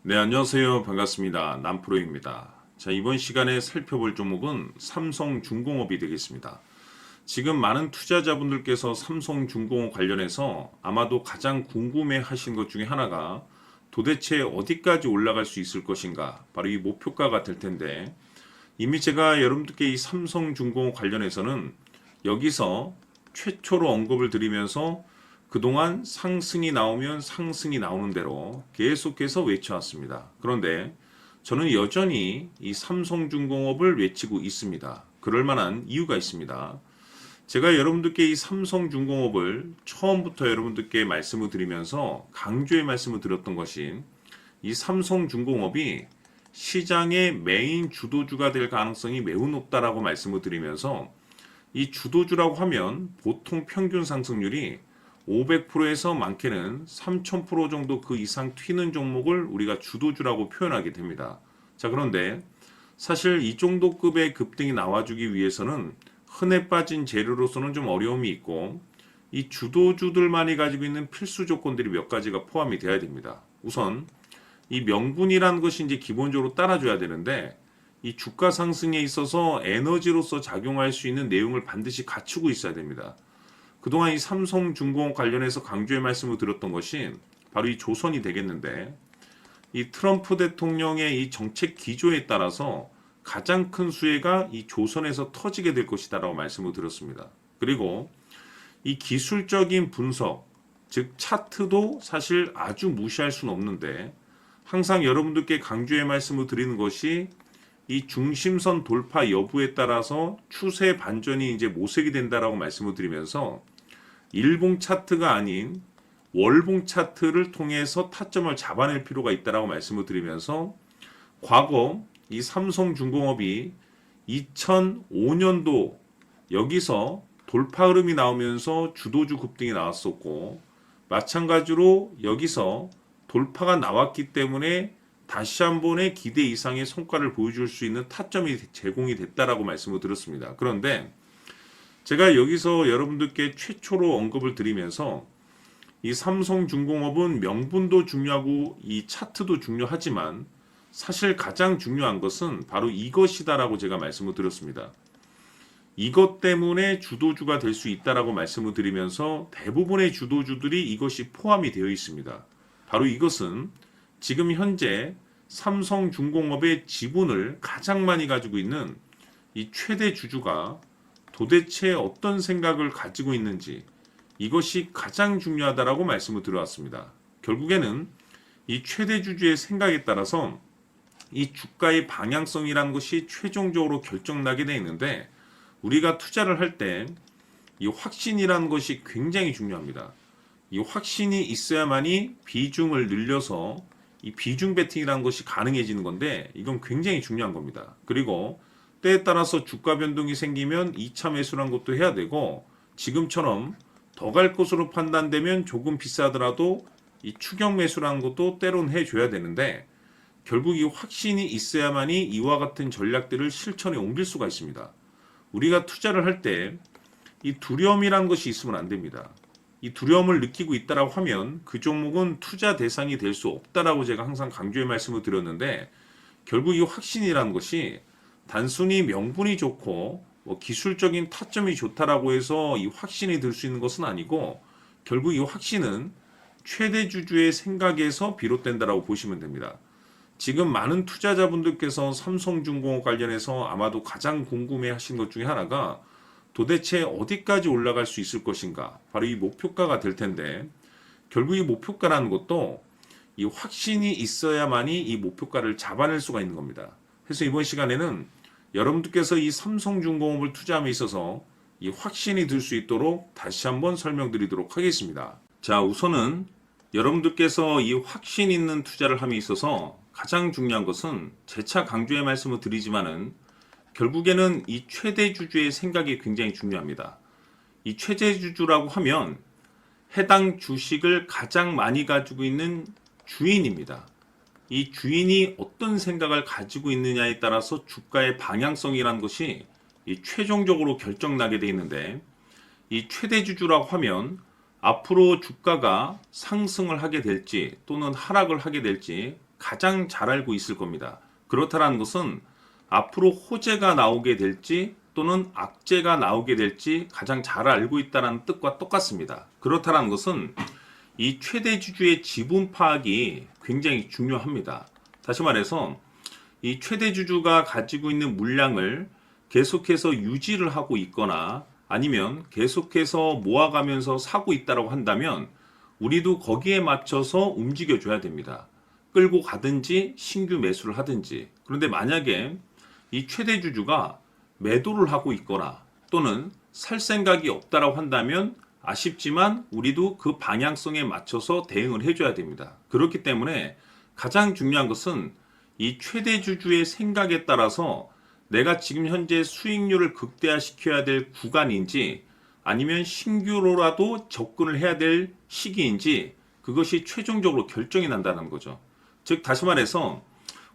네, 안녕하세요. 반갑습니다. 남프로입니다. 자, 이번 시간에 살펴볼 종목은 삼성중공업이 되겠습니다. 지금 많은 투자자분들께서 삼성중공업 관련해서 아마도 가장 궁금해 하신 것 중에 하나가 도대체 어디까지 올라갈 수 있을 것인가? 바로 이 목표가가 될 텐데, 이미 제가 여러분들께 이 삼성중공업 관련해서는 여기서 최초로 언급을 드리면서 그동안 상승이 나오면 상승이 나오는 대로 계속해서 외쳐왔습니다. 그런데 저는 여전히 이 삼성중공업을 외치고 있습니다. 그럴 만한 이유가 있습니다. 제가 여러분들께 이 삼성중공업을 처음부터 여러분들께 말씀을 드리면서 강조의 말씀을 드렸던 것이 이 삼성중공업이 시장의 메인 주도주가 될 가능성이 매우 높다라고 말씀을 드리면서 이 주도주라고 하면 보통 평균 상승률이 500%에서 많게는 3000% 정도 그 이상 튀는 종목을 우리가 주도주라고 표현하게 됩니다. 자, 그런데 사실 이 정도 급의 급등이 나와주기 위해서는 흔해 빠진 재료로서는 좀 어려움이 있고 이 주도주들만이 가지고 있는 필수 조건들이 몇 가지가 포함이 되어야 됩니다. 우선 이 명분이라는 것이 이제 기본적으로 따라줘야 되는데 이 주가 상승에 있어서 에너지로서 작용할 수 있는 내용을 반드시 갖추고 있어야 됩니다. 그동안 이 삼성중공업 관련해서 강조의 말씀을 드렸던 것이 바로 이 조선이 되겠는데 이 트럼프 대통령의 이 정책 기조에 따라서 가장 큰 수혜가 이 조선에서 터지게 될 것이다 라고 말씀을 드렸습니다. 그리고 이 기술적인 분석, 즉 차트도 사실 아주 무시할 수는 없는데 항상 여러분들께 강조의 말씀을 드리는 것이 이 중심선 돌파 여부에 따라서 추세 반전이 이제 모색이 된다라고 말씀을 드리면서 일봉 차트가 아닌 월봉 차트를 통해서 타점을 잡아낼 필요가 있다라고 말씀을 드리면서 과거 이 삼성중공업이 2005년도 여기서 돌파 흐름이 나오면서 주도주 급등이 나왔었고 마찬가지로 여기서 돌파가 나왔기 때문에 다시 한번의 기대 이상의 성과를 보여줄 수 있는 타점이 제공이 됐다라고 말씀을 드렸습니다. 그런데 제가 여기서 여러분들께 최초로 언급을 드리면서 이 삼성중공업은 명분도 중요하고 이 차트도 중요하지만 사실 가장 중요한 것은 바로 이것이다라고 제가 말씀을 드렸습니다. 이것 때문에 주도주가 될 수 있다라고 말씀을 드리면서 대부분의 주도주들이 이것이 포함이 되어 있습니다. 바로 이것은 지금 현재 삼성중공업의 지분을 가장 많이 가지고 있는 이 최대 주주가 도대체 어떤 생각을 가지고 있는지 이것이 가장 중요하다라고 말씀을 드려왔습니다. 결국에는 이 최대 주주의 생각에 따라서 이 주가의 방향성이라는 것이 최종적으로 결정나게 되어 있는데 우리가 투자를 할 때 이 확신이라는 것이 굉장히 중요합니다. 이 확신이 있어야만이 비중을 늘려서 이 비중 베팅이라는 것이 가능해지는 건데 이건 굉장히 중요한 겁니다. 그리고 때에 따라서 주가 변동이 생기면 2차 매수라는 것도 해야 되고 지금처럼 더 갈 것으로 판단되면 조금 비싸더라도 이 추격 매수라는 것도 때론 해줘야 되는데 결국 이 확신이 있어야만이 이와 같은 전략들을 실천에 옮길 수가 있습니다. 우리가 투자를 할 때 이 두려움이라는 것이 있으면 안 됩니다. 이 두려움을 느끼고 있다라고 하면 그 종목은 투자 대상이 될 수 없다라고 제가 항상 강조의 말씀을 드렸는데 결국 이 확신이라는 것이 단순히 명분이 좋고 기술적인 타점이 좋다라고 해서 이 확신이 들 수 있는 것은 아니고 결국 이 확신은 최대 주주의 생각에서 비롯된다라고 보시면 됩니다. 지금 많은 투자자분들께서 삼성중공업 관련해서 아마도 가장 궁금해 하신 것 중에 하나가 도대체 어디까지 올라갈 수 있을 것인가 바로 이 목표가가 될 텐데 결국 이 목표가라는 것도 이 확신이 있어야만이 이 목표가를 잡아낼 수가 있는 겁니다. 그래서 이번 시간에는 여러분들께서 이 삼성중공업을 투자함에 있어서 이 확신이 들 수 있도록 다시 한번 설명드리도록 하겠습니다. 자, 우선은 여러분들께서 이 확신 있는 투자를 함에 있어서 가장 중요한 것은 재차 강조의 말씀을 드리지만은 결국에는 이 최대 주주의 생각이 굉장히 중요합니다. 이 최대 주주라고 하면 해당 주식을 가장 많이 가지고 있는 주인입니다. 이 주인이 어떤 생각을 가지고 있느냐에 따라서 주가의 방향성이라는 것이 이 최종적으로 결정나게 되어 있는데 이 최대 주주라고 하면 앞으로 주가가 상승을 하게 될지 또는 하락을 하게 될지 가장 잘 알고 있을 겁니다. 그렇다는 것은 앞으로 호재가 나오게 될지 또는 악재가 나오게 될지 가장 잘 알고 있다는 뜻과 똑같습니다. 그렇다는 것은 이 최대 주주의 지분 파악이 굉장히 중요합니다. 다시 말해서 이 최대 주주가 가지고 있는 물량을 계속해서 유지를 하고 있거나 아니면 계속해서 모아가면서 사고 있다고 한다면 우리도 거기에 맞춰서 움직여줘야 됩니다. 끌고 가든지 신규 매수를 하든지. 그런데 만약에 이 최대 주주가 매도를 하고 있거나 또는 살 생각이 없다라고 한다면 아쉽지만 우리도 그 방향성에 맞춰서 대응을 해줘야 됩니다. 그렇기 때문에 가장 중요한 것은 이 최대 주주의 생각에 따라서 내가 지금 현재 수익률을 극대화시켜야 될 구간인지 아니면 신규로라도 접근을 해야 될 시기인지 그것이 최종적으로 결정이 난다는 거죠. 즉 다시 말해서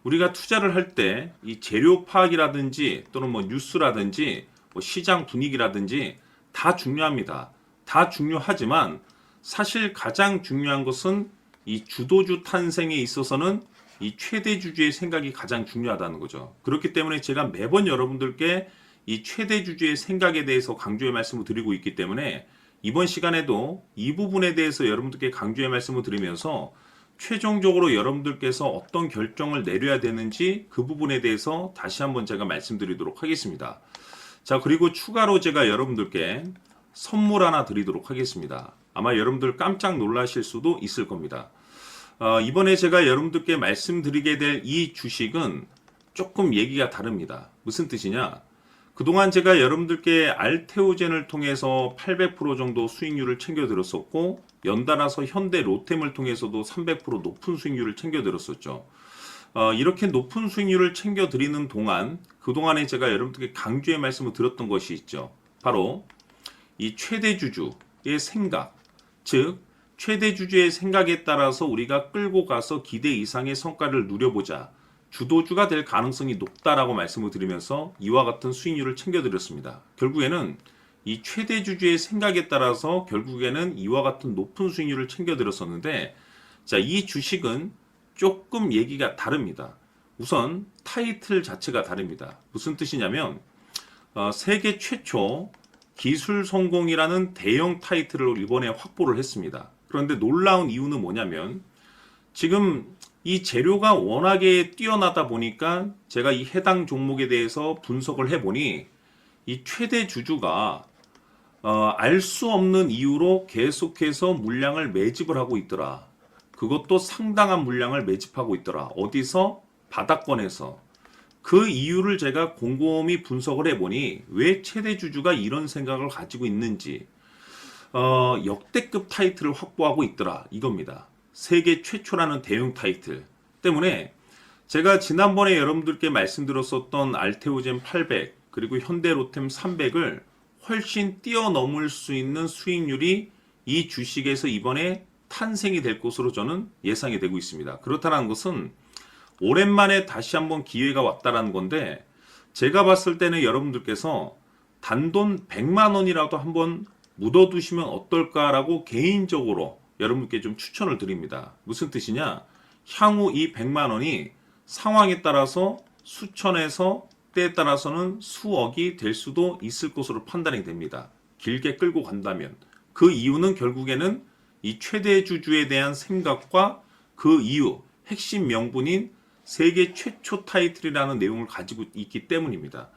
우리가 투자를 할 때 이 재료 파악이라든지 또는 뭐 뉴스라든지 뭐 시장 분위기라든지 다 중요합니다. 다 중요하지만 사실 가장 중요한 것은 이 주도주 탄생에 있어서는 이 최대 주주의 생각이 가장 중요하다는 거죠. 그렇기 때문에 제가 매번 여러분들께 이 최대 주주의 생각에 대해서 강조의 말씀을 드리고 있기 때문에 이번 시간에도 이 부분에 대해서 여러분들께 강조의 말씀을 드리면서 최종적으로 여러분들께서 어떤 결정을 내려야 되는지 그 부분에 대해서 다시 한번 제가 말씀드리도록 하겠습니다. 자, 그리고 추가로 제가 여러분들께 선물 하나 드리도록 하겠습니다. 아마 여러분들 깜짝 놀라실 수도 있을 겁니다. 이번에 제가 여러분들께 말씀드리게 될 이 주식은 조금 얘기가 다릅니다. 무슨 뜻이냐? 그동안 제가 여러분들께 알테오젠을 통해서 800% 정도 수익률을 챙겨드렸었고 연달아서 현대 로템을 통해서도 300% 높은 수익률을 챙겨드렸었죠. 이렇게 높은 수익률을 챙겨드리는 동안 그동안에 제가 여러분들께 강조의 말씀을 드렸던 것이 있죠. 바로 이 최대 주주의 생각, 즉 최대 주주의 생각에 따라서 우리가 끌고 가서 기대 이상의 성과를 누려보자. 주도주가 될 가능성이 높다라고 말씀을 드리면서 이와 같은 수익률을 챙겨드렸습니다. 결국에는 이 최대 주주의 생각에 따라서 결국에는 이와 같은 높은 수익률을 챙겨드렸었는데 자, 이 주식은 조금 얘기가 다릅니다. 우선 타이틀 자체가 다릅니다. 무슨 뜻이냐면 세계 최초 기술 성공이라는 대형 타이틀을 이번에 확보를 했습니다. 그런데 놀라운 이유는 뭐냐면 지금 이 재료가 워낙에 뛰어나다 보니까 제가 이 해당 종목에 대해서 분석을 해보니 이 최대 주주가 알 수 없는 이유로 계속해서 물량을 매집을 하고 있더라. 그것도 상당한 물량을 매집하고 있더라. 어디서? 바닥권에서. 그 이유를 제가 곰곰이 분석을 해보니 왜 최대 주주가 이런 생각을 가지고 있는지 역대급 타이틀을 확보하고 있더라. 이겁니다. 세계 최초라는 대형 타이틀 때문에 제가 지난번에 여러분들께 말씀드렸었던 알테오젠 800 그리고 현대로템 300을 훨씬 뛰어넘을 수 있는 수익률이 이 주식에서 이번에 탄생이 될 것으로 저는 예상이 되고 있습니다. 그렇다는 것은 오랜만에 다시 한번 기회가 왔다라는 건데 제가 봤을 때는 여러분들께서 단돈 100만 원이라도 한번 묻어두시면 어떨까라고 개인적으로 여러분께 좀 추천을 드립니다. 무슨 뜻이냐? 향후 이 100만 원이 상황에 따라서 수천에서 때에 따라서는 수억이 될 수도 있을 것으로 판단이 됩니다. 길게 끌고 간다면. 그 이유는 결국에는 이 최대 주주에 대한 생각과 그 이유, 핵심 명분인 세계 최초 타이틀이라는 내용을 가지고 있기 때문입니다.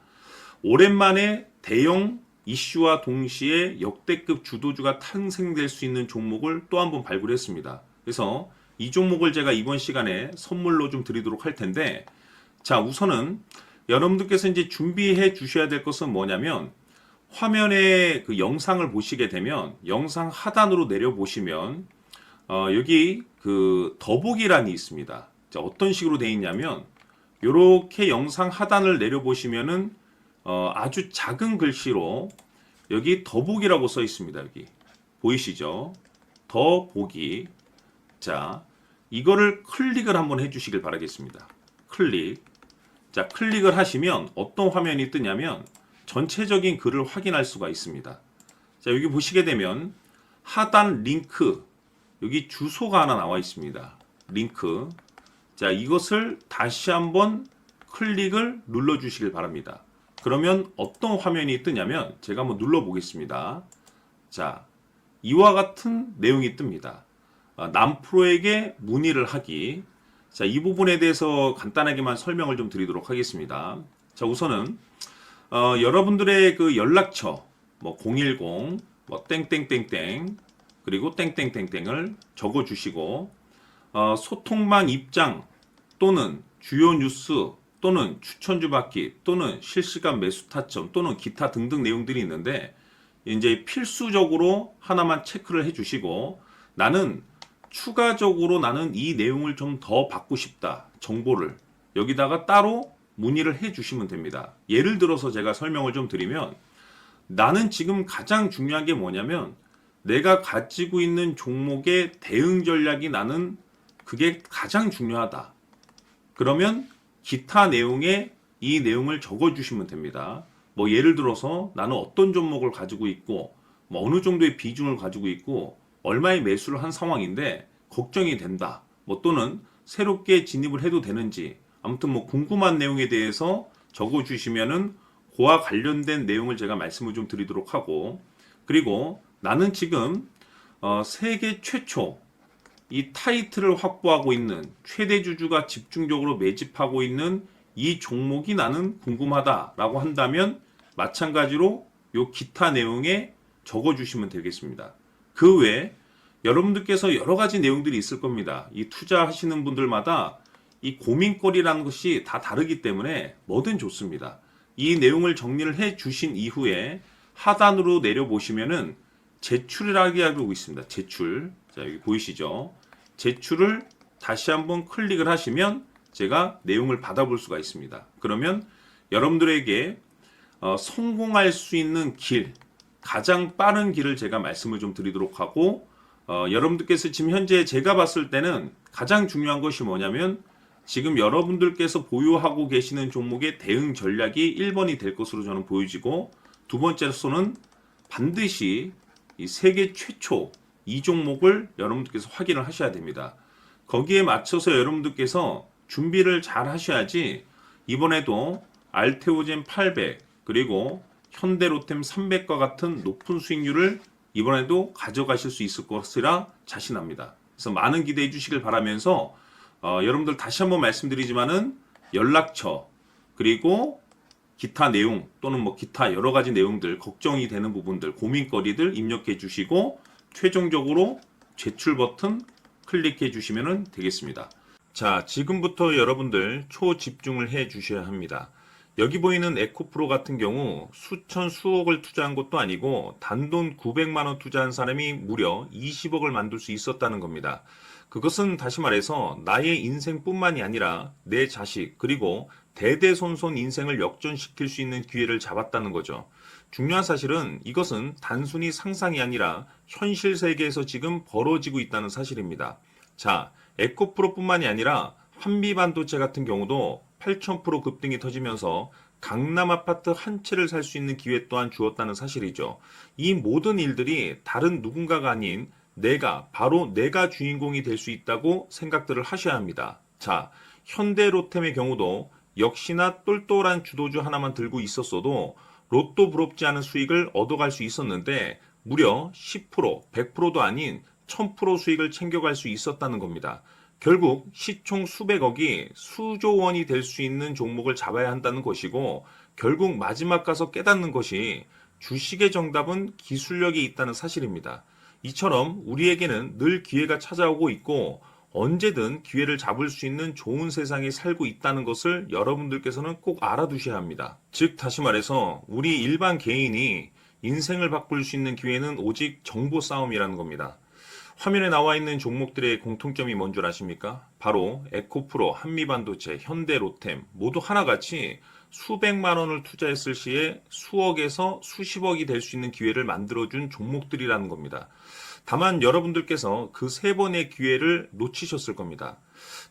오랜만에 대형 이슈와 동시에 역대급 주도주가 탄생될 수 있는 종목을 또 한 번 발굴했습니다. 그래서 이 종목을 제가 이번 시간에 선물로 좀 드리도록 할 텐데 자, 우선은 여러분들께서 이제 준비해 주셔야 될 것은 뭐냐면 화면에 그 영상을 보시게 되면 영상 하단으로 내려 보시면 여기 그 더보기란이 있습니다. 자, 어떤 식으로 되어 있냐면 이렇게 영상 하단을 내려 보시면은 아주 작은 글씨로 여기 더보기라고 써 있습니다. 여기 보이시죠? 더보기. 자, 이거를 클릭을 한번 해주시길 바라겠습니다. 클릭. 자, 클릭을 하시면 어떤 화면이 뜨냐면 전체적인 글을 확인할 수가 있습니다. 자, 여기 보시게 되면 하단 링크 여기 주소가 하나 나와 있습니다. 링크. 자, 이것을 다시 한번 클릭을 눌러 주시길 바랍니다. 그러면 어떤 화면이 뜨냐면 제가 한번 눌러 보겠습니다. 자, 이와 같은 내용이 뜹니다. 남프로에게 문의를 하기. 자, 이 부분에 대해서 간단하게만 설명을 좀 드리도록 하겠습니다. 자, 우선은 여러분들의 그 연락처 뭐 010, 뭐 땡땡땡땡 그리고 땡땡땡땡을 적어 주시고 소통망 입장 또는 주요 뉴스 또는 추천주 받기 또는 실시간 매수 타점 또는 기타 등등 내용들이 있는데 이제 필수적으로 하나만 체크를 해 주시고 나는 추가적으로 나는 이 내용을 좀 더 받고 싶다. 정보를 여기다가 따로 문의를 해 주시면 됩니다. 예를 들어서 제가 설명을 좀 드리면 나는 지금 가장 중요한 게 뭐냐면 내가 가지고 있는 종목의 대응 전략이 나는 그게 가장 중요하다. 그러면 기타 내용에 이 내용을 적어 주시면 됩니다. 뭐 예를 들어서 나는 어떤 종목을 가지고 있고 뭐 어느 정도의 비중을 가지고 있고 얼마의 매수를 한 상황인데 걱정이 된다. 뭐 또는 새롭게 진입을 해도 되는지 아무튼 뭐 궁금한 내용에 대해서 적어 주시면은 그와 관련된 내용을 제가 말씀을 좀 드리도록 하고 그리고 나는 지금 세계 최초 이 타이틀을 확보하고 있는 최대 주주가 집중적으로 매집하고 있는 이 종목이 나는 궁금하다라고 한다면 마찬가지로 요 기타 내용에 적어 주시면 되겠습니다. 그 외에 여러분들께서 여러 가지 내용들이 있을 겁니다. 이 투자하시는 분들마다 이 고민거리라는 것이 다 다르기 때문에 뭐든 좋습니다. 이 내용을 정리를 해 주신 이후에 하단으로 내려보시면은 제출이라고 하고 있습니다. 제출. 자, 여기 보이시죠? 제출을 다시 한번 클릭을 하시면 제가 내용을 받아볼 수가 있습니다. 그러면 여러분들에게 성공할 수 있는 길, 가장 빠른 길을 제가 말씀을 좀 드리도록 하고 여러분들께서 지금 현재 제가 봤을 때는 가장 중요한 것이 뭐냐면 지금 여러분들께서 보유하고 계시는 종목의 대응 전략이 1번이 될 것으로 저는 보여지고 두 번째로서는 반드시 이 세계 최초 이 종목을 여러분들께서 확인을 하셔야 됩니다. 거기에 맞춰서 여러분들께서 준비를 잘 하셔야지 이번에도 알테오젠 800 그리고 현대로템 300과 같은 높은 수익률을 이번에도 가져가실 수 있을 것이라 자신합니다. 그래서 많은 기대해 주시길 바라면서 여러분들 다시 한번 말씀드리지만은 연락처 그리고 기타 내용 또는 뭐 기타 여러 가지 내용들 걱정이 되는 부분들 고민거리들 입력해 주시고 최종적으로 제출 버튼 클릭해 주시면 되겠습니다. 자, 지금부터 여러분들 초집중을 해 주셔야 합니다. 여기 보이는 에코프로 같은 경우 수천 수억을 투자한 것도 아니고 단돈 900만 원 투자한 사람이 무려 20억을 만들 수 있었다는 겁니다. 그것은 다시 말해서 나의 인생뿐만이 아니라 내 자식 그리고 대대손손 인생을 역전시킬 수 있는 기회를 잡았다는 거죠. 중요한 사실은 이것은 단순히 상상이 아니라 현실 세계에서 지금 벌어지고 있다는 사실입니다. 자, 에코프로뿐만이 아니라 한미반도체 같은 경우도 8,000% 급등이 터지면서 강남 아파트 한 채를 살 수 있는 기회 또한 주었다는 사실이죠. 이 모든 일들이 다른 누군가가 아닌 바로 내가 주인공이 될 수 있다고 생각들을 하셔야 합니다. 자, 현대로템의 경우도 역시나 똘똘한 주도주 하나만 들고 있었어도 로또 부럽지 않은 수익을 얻어갈 수 있었는데 무려 10%, 100%도 아닌 1000% 수익을 챙겨갈 수 있었다는 겁니다. 결국 시총 수백억이 수조 원이 될 수 있는 종목을 잡아야 한다는 것이고 결국 마지막 가서 깨닫는 것이 주식의 정답은 기술력이 있다는 사실입니다. 이처럼 우리에게는 늘 기회가 찾아오고 있고 언제든 기회를 잡을 수 있는 좋은 세상에 살고 있다는 것을 여러분들께서는 꼭 알아두셔야 합니다. 즉 다시 말해서 우리 일반 개인이 인생을 바꿀 수 있는 기회는 오직 정보 싸움이라는 겁니다. 화면에 나와 있는 종목들의 공통점이 뭔 줄 아십니까? 바로 에코프로, 한미반도체, 현대로템 모두 하나같이 수백만 원을 투자했을 시에 수억에서 수십억이 될 수 있는 기회를 만들어준 종목들이라는 겁니다. 다만 여러분들께서 그 세 번의 기회를 놓치셨을 겁니다.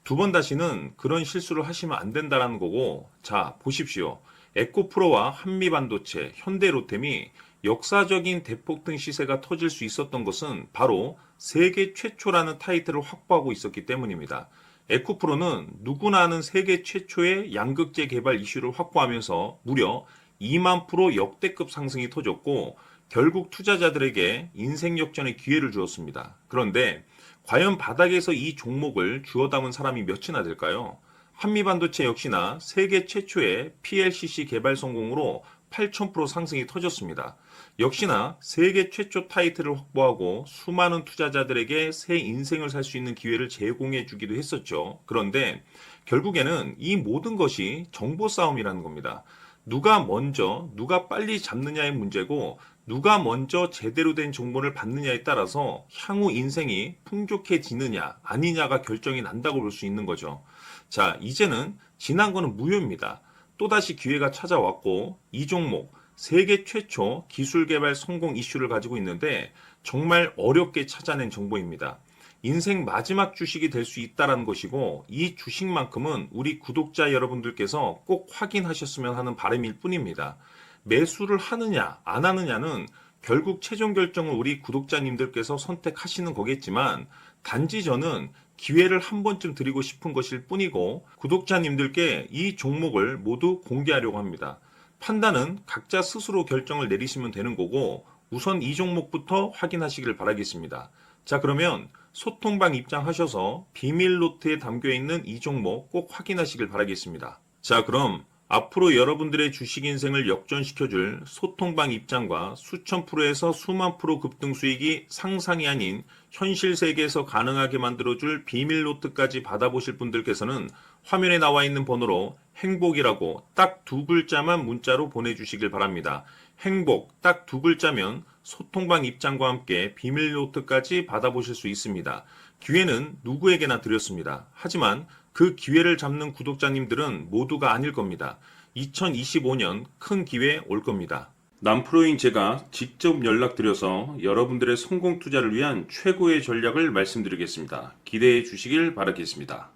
두 번 다시는 그런 실수를 하시면 안 된다는 거고 자 보십시오. 에코프로와 한미반도체, 현대로템이 역사적인 대폭등 시세가 터질 수 있었던 것은 바로 세계 최초라는 타이틀을 확보하고 있었기 때문입니다. 에코프로는 누구나 아는 세계 최초의 양극재 개발 이슈를 확보하면서 무려 2만 프로 역대급 상승이 터졌고 결국 투자자들에게 인생 역전의 기회를 주었습니다. 그런데 과연 바닥에서 이 종목을 주워 담은 사람이 몇이나 될까요? 한미반도체 역시나 세계 최초의 PLCC 개발 성공으로 8,000% 상승이 터졌습니다. 역시나 세계 최초 타이틀을 확보하고 수많은 투자자들에게 새 인생을 살 수 있는 기회를 제공해 주기도 했었죠. 그런데 결국에는 이 모든 것이 정보 싸움이라는 겁니다. 누가 먼저, 누가 빨리 잡느냐의 문제고, 누가 먼저 제대로 된 정보를 받느냐에 따라서 향후 인생이 풍족해지느냐, 아니냐가 결정이 난다고 볼 수 있는 거죠. 자, 이제는 지난 거는 무효입니다. 또다시 기회가 찾아왔고, 이 종목, 세계 최초 기술 개발 성공 이슈를 가지고 있는데, 정말 어렵게 찾아낸 정보입니다. 인생 마지막 주식이 될 수 있다는 것이고, 이 주식만큼은 우리 구독자 여러분들께서 꼭 확인하셨으면 하는 바람일 뿐입니다. 매수를 하느냐, 안 하느냐는 결국 최종 결정을 우리 구독자님들께서 선택하시는 거겠지만, 단지 저는 기회를 한 번쯤 드리고 싶은 것일 뿐이고, 구독자님들께 이 종목을 모두 공개하려고 합니다. 판단은 각자 스스로 결정을 내리시면 되는 거고, 우선 이 종목부터 확인하시길 바라겠습니다. 자, 그러면 소통방 입장하셔서 비밀 노트에 담겨 있는 이 종목 꼭 확인하시길 바라겠습니다. 자, 그럼 앞으로 여러분들의 주식 인생을 역전시켜줄 소통방 입장과 수천 프로에서 수만 프로 급등 수익이 상상이 아닌 현실 세계에서 가능하게 만들어줄 비밀 노트까지 받아보실 분들께서는 화면에 나와 있는 번호로 행복이라고 딱 두 글자만 문자로 보내주시길 바랍니다. 행복 딱 두 글자면 소통방 입장과 함께 비밀 노트까지 받아보실 수 있습니다. 기회는 누구에게나 드렸습니다. 하지만 그 기회를 잡는 구독자님들은 모두가 아닐 겁니다. 2025년 큰 기회 올 겁니다. 남프로인 제가 직접 연락드려서 여러분들의 성공 투자를 위한 최고의 전략을 말씀드리겠습니다. 기대해 주시길 바라겠습니다.